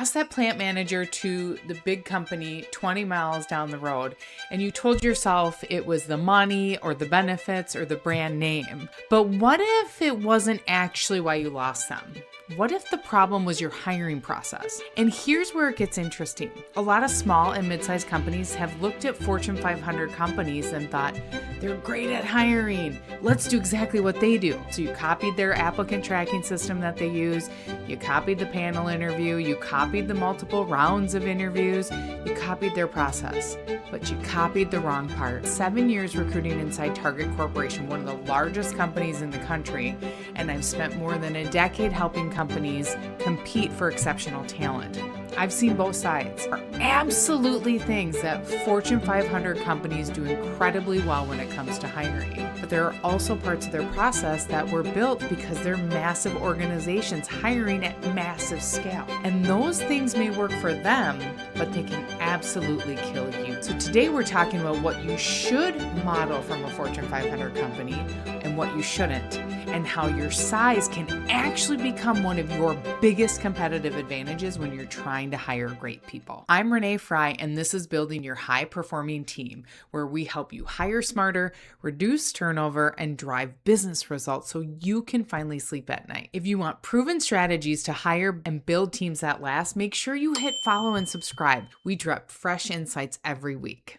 Ask that plant manager to the big company 20 miles down the road, and you told yourself it was the money or the benefits or the brand name. But what if it wasn't actually why you lost them? What if the problem was your hiring process? And here's where it gets interesting. A lot of small and mid-sized companies have looked at Fortune 500 companies and thought, they're great at hiring. Let's do exactly what they do. So you copied their applicant tracking system that they use. You copied the panel interview. You copied the multiple rounds of interviews. You copied their process, but you copied the wrong part. 7 years recruiting inside Target Corporation, one of the largest companies in the country. And I've spent more than a decade helping companies compete for exceptional talent. I've seen both sides. There are absolutely things that Fortune 500 companies do incredibly well when it comes to hiring. But there are also parts of their process that were built because they're massive organizations hiring at massive scale. And those things may work for them, but they can absolutely kill you. So today we're talking about what you should model from a Fortune 500 company and what you shouldn't, and how your size can actually become one of your biggest competitive advantages when you're trying to hire great people. I'm Renee Fry, and this is Building Your High-Performing Team, where we help you hire smarter, reduce turnover, and drive business results so you can finally sleep at night. If you want proven strategies to hire and build teams that last, make sure you hit follow and subscribe. We drop fresh insights every week.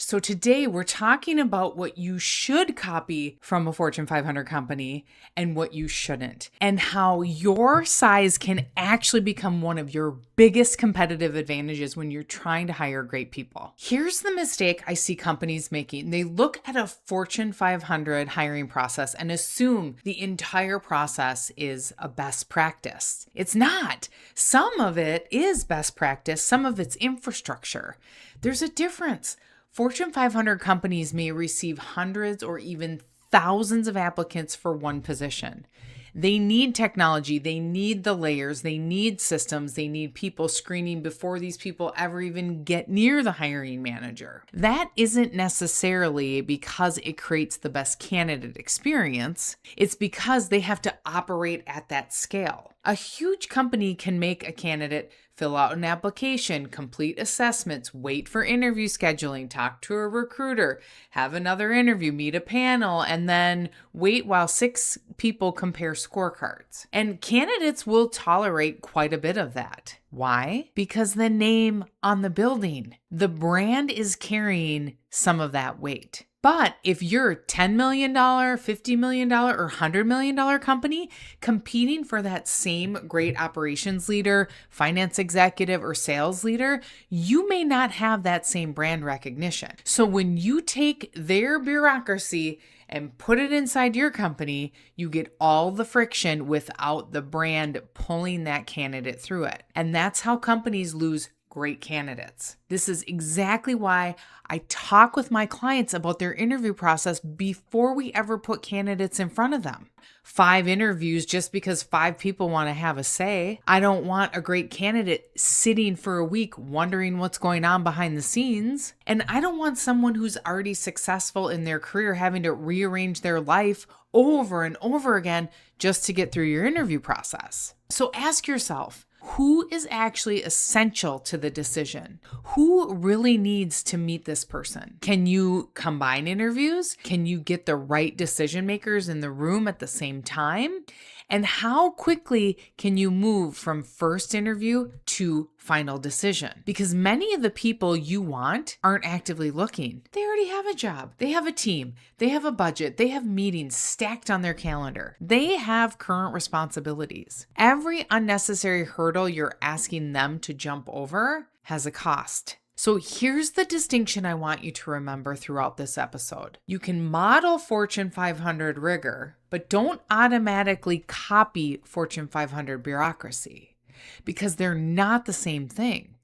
So today we're talking about what you should copy from a Fortune 500 company and what you shouldn't, and how your size can actually become one of your biggest competitive advantages when you're trying to hire great people. Here's the mistake I see companies making. They look at a Fortune 500 hiring process and assume the entire process is a best practice. It's not. Some of it is best practice, some of it's infrastructure. There's a difference. Fortune 500 companies may receive hundreds or even thousands of applicants for one position. They need technology, they need the layers, they need systems, they need people screening before these people ever even get near the hiring manager. That isn't necessarily because it creates the best candidate experience. It's because they have to operate at that scale. A huge company can make a candidate fill out an application, complete assessments, wait for interview scheduling, talk to a recruiter, have another interview, meet a panel, and then wait while 6 people compare scorecards. And candidates will tolerate quite a bit of that. Why? Because the name on the building, the brand is carrying some of that weight. But if you're a $10 million, $50 million, or $100 million company competing for that same great operations leader, finance executive, or sales leader, you may not have that same brand recognition. So when you take their bureaucracy and put it inside your company, you get all the friction without the brand pulling that candidate through it. And that's how companies lose great candidates. This is exactly why I talk with my clients about their interview process before we ever put candidates in front of them. 5 interviews just because 5 people want to have a say. I don't want a great candidate sitting for a week wondering what's going on behind the scenes. And I don't want someone who's already successful in their career having to rearrange their life over and over again just to get through your interview process. So ask yourself, who is actually essential to the decision? Who really needs to meet this person? Can you combine interviews? Can you get the right decision makers in the room at the same time? And how quickly can you move from first interview to final decision? Because many of the people you want aren't actively looking. They already have a job. They have a team. They have a budget. They have meetings stacked on their calendar. They have current responsibilities. Every unnecessary hurdle you're asking them to jump over has a cost. So here's the distinction I want you to remember throughout this episode. You can model Fortune 500 rigor, but don't automatically copy Fortune 500 bureaucracy because they're not the same thing.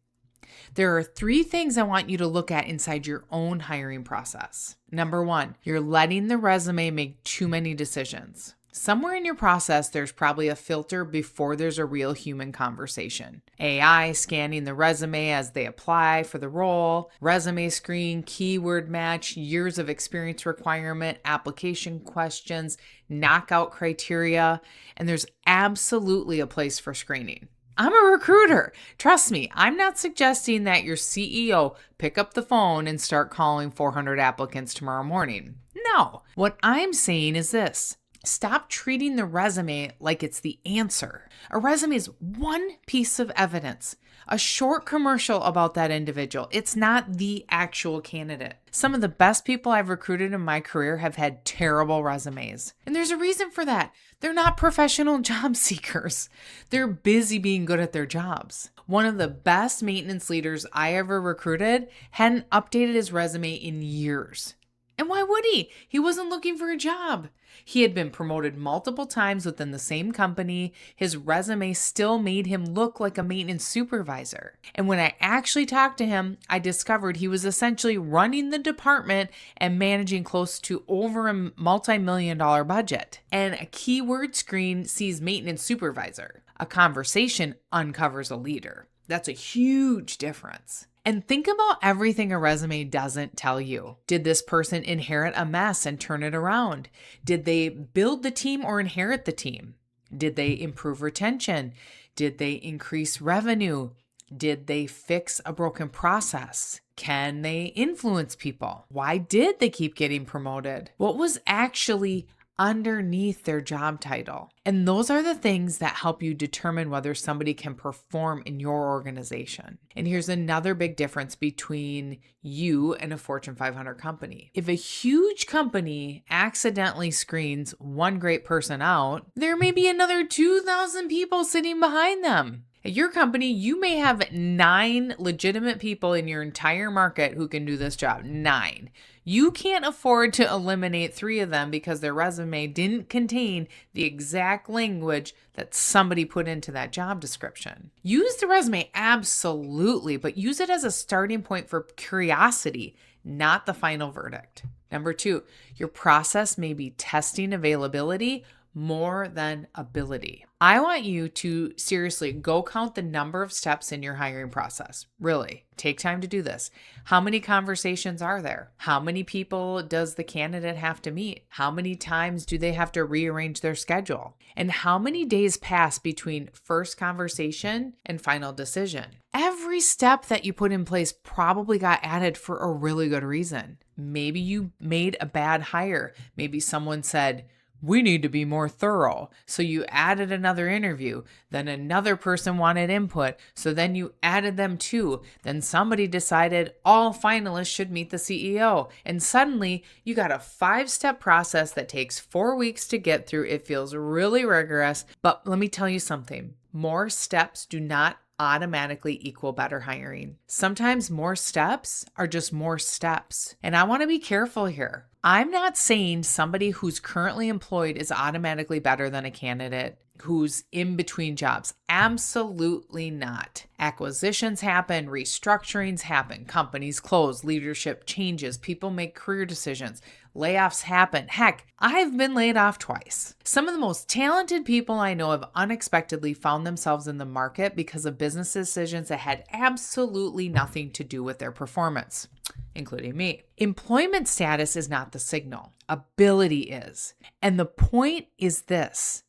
There are 3 things I want you to look at inside your own hiring process. Number 1, you're letting the resume make too many decisions. Somewhere in your process, there's probably a filter before there's a real human conversation. AI scanning the resume as they apply for the role, resume screen, keyword match, years of experience requirement, application questions, knockout criteria, and there's absolutely a place for screening. I'm a recruiter. Trust me, I'm not suggesting that your CEO pick up the phone and start calling 400 applicants tomorrow morning. No. What I'm saying is this. Stop treating the resume like it's the answer. A resume is one piece of evidence, a short commercial about that individual. It's not the actual candidate. Some of the best people I've recruited in my career have had terrible resumes. And there's a reason for that. They're not professional job seekers. They're busy being good at their jobs. One of the best maintenance leaders I ever recruited hadn't updated his resume in years. And why would he? He wasn't looking for a job. He had been promoted multiple times within the same company. His resume still made him look like a maintenance supervisor. And when I actually talked to him, I discovered he was essentially running the department and managing close to over a multi-million-dollar budget. And a keyword screen sees maintenance supervisor. A conversation uncovers a leader. That's a huge difference. And think about everything a resume doesn't tell you. Did this person inherit a mess and turn it around? Did they build the team or inherit the team? Did they improve retention? Did they increase revenue? Did they fix a broken process? Can they influence people? Why did they keep getting promoted? What was actually underneath their job title? And those are the things that help you determine whether somebody can perform in your organization. And here's another big difference between you and a Fortune 500 company. If a huge company accidentally screens one great person out, there may be another 2,000 people sitting behind them. At your company, you may have 9 legitimate people in your entire market who can do this job. 9. You can't afford to eliminate 3 of them because their resume didn't contain the exact language that somebody put into that job description. Use the resume, absolutely, but use it as a starting point for curiosity, not the final verdict. Number 2, your process may be testing availability more than ability. I want you to seriously go count the number of steps in your hiring process. Really, take time to do this. How many conversations are there? How many people does the candidate have to meet? How many times do they have to rearrange their schedule? And how many days pass between first conversation and final decision? Every step that you put in place probably got added for a really good reason. Maybe you made a bad hire. Maybe someone said, "We need to be more thorough." So you added another interview. Then another person wanted input. So then you added them too. Then somebody decided all finalists should meet the CEO. And suddenly you got a 5-step process that takes 4 weeks to get through. It feels really rigorous. But let me tell you something. More steps do not automatically equal better hiring. Sometimes more steps are just more steps. And I want to be careful here. I'm not saying somebody who's currently employed is automatically better than a candidate who's in between jobs. Absolutely not. Acquisitions happen, restructurings happen, companies close, leadership changes, people make career decisions, layoffs happen. Heck, I've been laid off twice. Some of the most talented people I know have unexpectedly found themselves in the market because of business decisions that had absolutely nothing to do with their performance, including me. Employment status is not the signal. Ability is. And the point is this.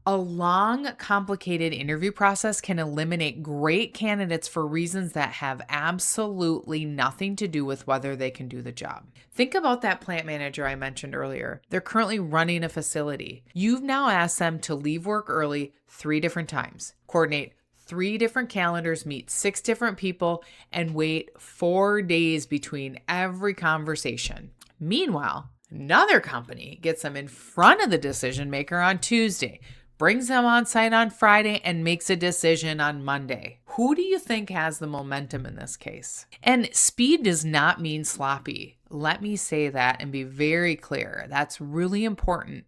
A long, complicated interview process can eliminate great candidates for reasons that have absolutely nothing to do with whether they can do the job. Think about that plant manager I mentioned earlier. They're currently running a facility. You've now asked them to leave work early 3 different times, coordinate 3 different calendars, meet 6 different people, and wait 4 days between every conversation. Meanwhile, another company gets them in front of the decision maker on Tuesday, brings them on site on Friday, and makes a decision on Monday. Who do you think has the momentum in this case? And speed does not mean sloppy. Let me say that and be very clear. That's really important.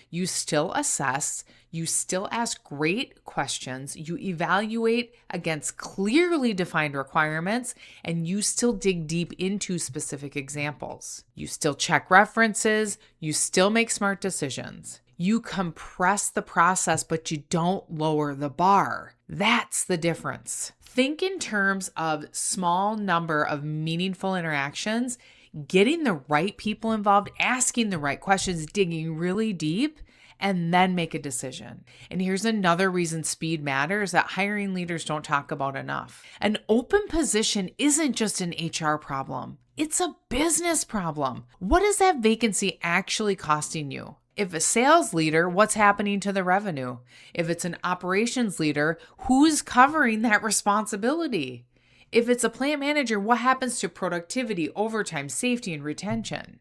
You still assess, you still ask great questions, you evaluate against clearly defined requirements, and you still dig deep into specific examples. You still check references, you still make smart decisions. You compress the process, but you don't lower the bar. That's the difference. Think in terms of small number of meaningful interactions, getting the right people involved, asking the right questions, digging really deep, and then make a decision. And here's another reason speed matters that hiring leaders don't talk about enough. An open position isn't just an HR problem. It's a business problem. What is that vacancy actually costing you? If a sales leader, what's happening to the revenue? If it's an operations leader, who's covering that responsibility? If it's a plant manager, what happens to productivity, overtime, safety, and retention?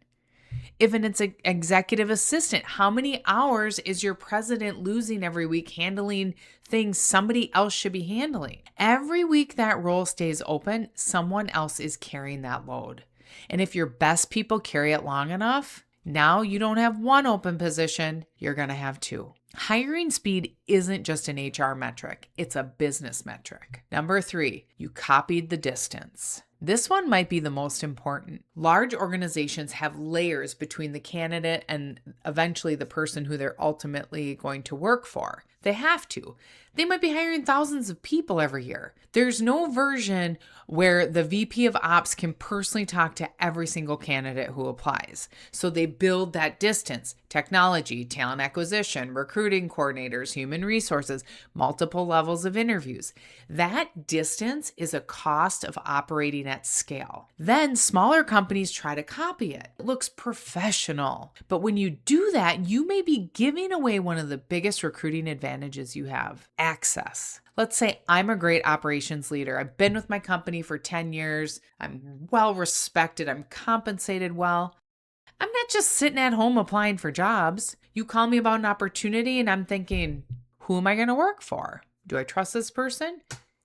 If it's an executive assistant, how many hours is your president losing every week handling things somebody else should be handling? Every week that role stays open, someone else is carrying that load. And if your best people carry it long enough, now you don't have one open position, you're going to have two. Hiring speed isn't just an HR metric, it's a business metric. Number 3, you copied the distance. This one might be the most important. Large organizations have layers between the candidate and eventually the person who they're ultimately going to work for. They have to. They might be hiring thousands of people every year. There's no version where the VP of Ops can personally talk to every single candidate who applies. So they build that distance. Technology, talent acquisition, recruiting coordinators, human resources, multiple levels of interviews. That distance is a cost of operating at scale. Then smaller companies try to copy it. It looks professional. But when you do that, you may be giving away one of the biggest recruiting advantages you have: access. Let's say I'm a great operations leader. I've been with my company for 10 years. I'm well respected. I'm compensated well. I'm not just sitting at home applying for jobs. You call me about an opportunity and I'm thinking, who am I going to work for? Do I trust this person?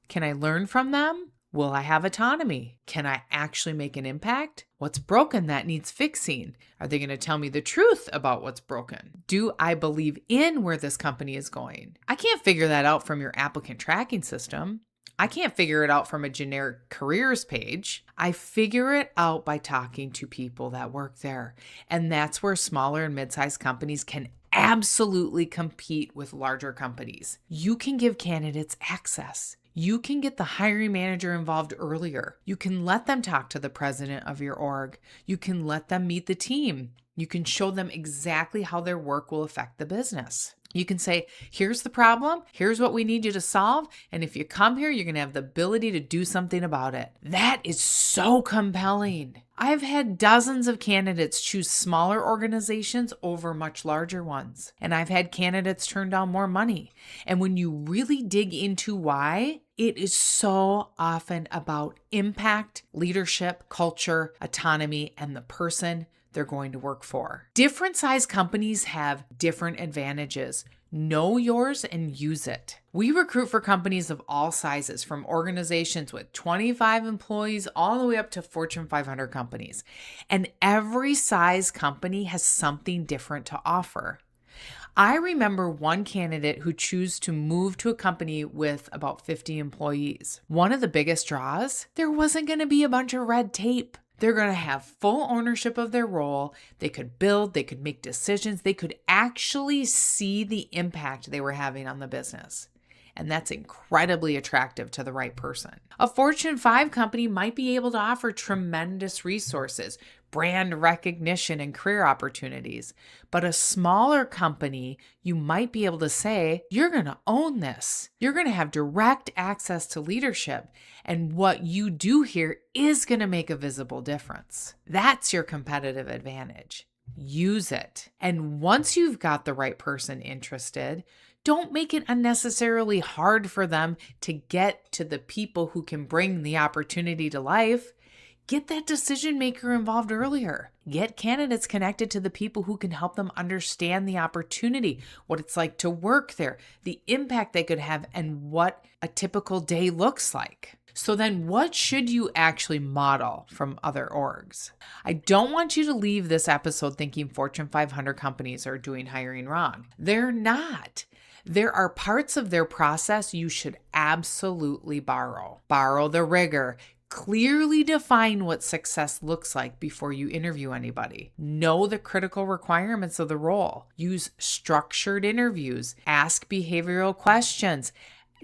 Can I learn from them? Will I have autonomy? Can I actually make an impact? What's broken that needs fixing? Are they going to tell me the truth about what's broken? Do I believe in where this company is going? I can't figure that out from your applicant tracking system. I can't figure it out from a generic careers page. I figure it out by talking to people that work there. And that's where smaller and mid-sized companies can absolutely compete with larger companies. You can give candidates access. You can get the hiring manager involved earlier. You can let them talk to the president of your org. You can let them meet the team. You can show them exactly how their work will affect the business. You can say, here's the problem, here's what we need you to solve, and if you come here, you're going to have the ability to do something about it. That is so compelling. I've had dozens of candidates choose smaller organizations over much larger ones, and I've had candidates turn down more money. And when you really dig into why, it is so often about impact, leadership, culture, autonomy, and the person they're going to work for. Different size companies have different advantages. Know yours and use it. We recruit for companies of all sizes, from organizations with 25 employees all the way up to Fortune 500 companies. And every size company has something different to offer. I remember one candidate who chose to move to a company with about 50 employees. One of the biggest draws, there wasn't going to be a bunch of red tape. They're going to have full ownership of their role. They could build, they could make decisions, they could actually see the impact they were having on the business. And that's incredibly attractive to the right person. A Fortune 5 company might be able to offer tremendous resources, brand recognition, and career opportunities. But a smaller company, you might be able to say, you're going to own this. You're going to have direct access to leadership. And what you do here is going to make a visible difference. That's your competitive advantage. Use it. And once you've got the right person interested, don't make it unnecessarily hard for them to get to the people who can bring the opportunity to life. Get that decision maker involved earlier. Get candidates connected to the people who can help them understand the opportunity, what it's like to work there, the impact they could have, and what a typical day looks like. So then what should you actually model from other orgs? I don't want you to leave this episode thinking Fortune 500 companies are doing hiring wrong. They're not. There are parts of their process you should absolutely borrow. Borrow the rigor. Clearly define what success looks like before you interview anybody. Know the critical requirements of the role. Use structured interviews. Ask behavioral questions.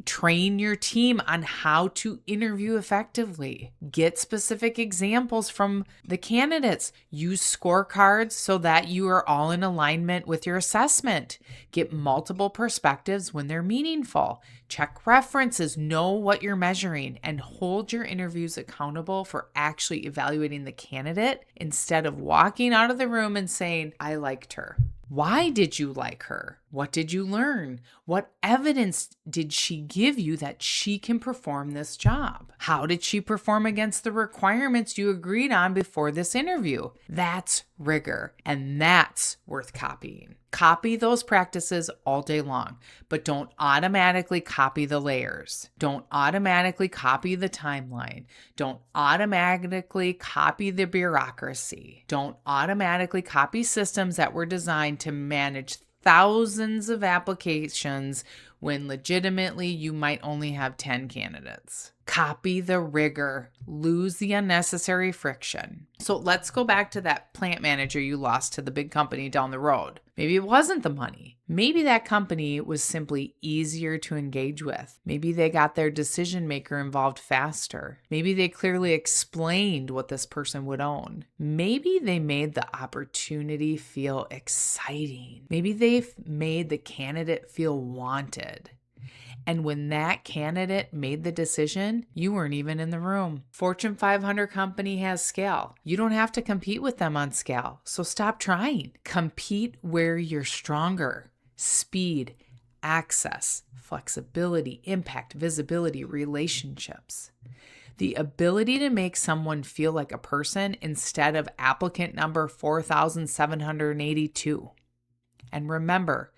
Train your team on how to interview effectively. Get specific examples from the candidates. Use scorecards so that you are all in alignment with your assessment. Get multiple perspectives when they're meaningful. Check references, know what you're measuring, and hold your interviews accountable for actually evaluating the candidate instead of walking out of the room and saying, I liked her. Why did you like her? What did you learn? What evidence did she give you that she can perform this job? How did she perform against the requirements you agreed on before this interview? That's rigor, and that's worth copying. Copy those practices all day long, but don't automatically copy the layers. Don't automatically copy the timeline. Don't automatically copy the bureaucracy. Don't automatically copy systems that were designed to manage thousands of applications when legitimately you might only have 10 candidates. Copy the rigor, lose the unnecessary friction. So let's go back to that plant manager you lost to the big company down the road. Maybe it wasn't the money. Maybe that company was simply easier to engage with. Maybe they got their decision maker involved faster. Maybe they clearly explained what this person would own. Maybe they made the opportunity feel exciting. Maybe they made the candidate feel wanted. And when that candidate made the decision, you weren't even in the room. Fortune 500 company has scale. You don't have to compete with them on scale, so stop trying. Compete where you're stronger. Speed, access, flexibility, impact, visibility, relationships. The ability to make someone feel like a person instead of applicant number 4,782. And remember,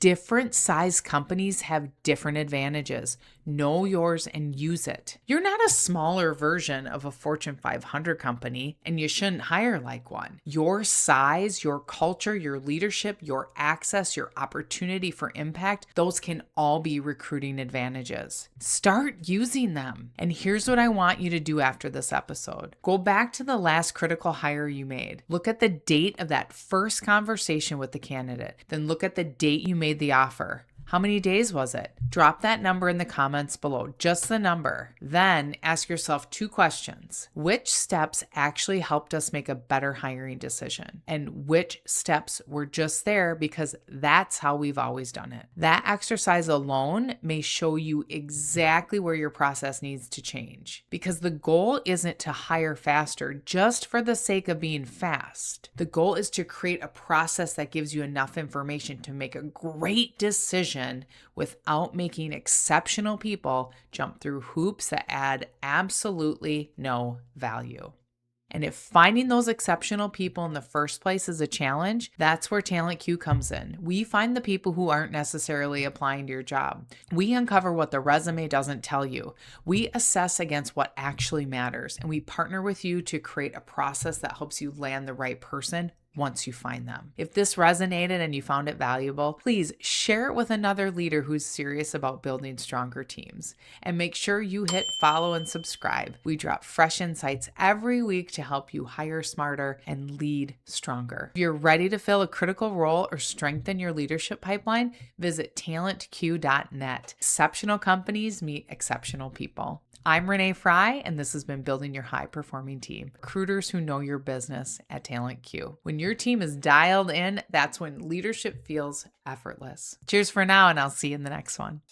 different size companies have different advantages. Know yours and use it. You're not a smaller version of a Fortune 500 company, and you shouldn't hire like one. Your size, your culture, your leadership, your access, your opportunity for impact, those can all be recruiting advantages. Start using them. And here's what I want you to do after this episode. Go back to the last critical hire you made. Look at the date of that first conversation with the candidate. Then look at the date you made the offer. How many days was it? Drop that number in the comments below, just the number. Then ask yourself 2 questions. Which steps actually helped us make a better hiring decision? And which steps were just there because that's how we've always done it? That exercise alone may show you exactly where your process needs to change, because the goal isn't to hire faster just for the sake of being fast. The goal is to create a process that gives you enough information to make a great decision without making exceptional people jump through hoops that add absolutely no value. And if finding those exceptional people in the first place is a challenge, that's where Talent Q comes in. We find the people who aren't necessarily applying to your job. We uncover what the resume doesn't tell you. We assess against what actually matters, and we partner with you to create a process that helps you land the right person once you find them. If this resonated and you found it valuable, please share it with another leader who's serious about building stronger teams. And make sure you hit follow and subscribe. We drop fresh insights every week to help you hire smarter and lead stronger. If you're ready to fill a critical role or strengthen your leadership pipeline, visit talentq.net. Exceptional companies meet exceptional people. I'm Renee Fry, and this has been Building Your High-Performing Team. Recruiters who know your business at Talent Q. When your team is dialed in, that's when leadership feels effortless. Cheers for now, and I'll see you in the next one.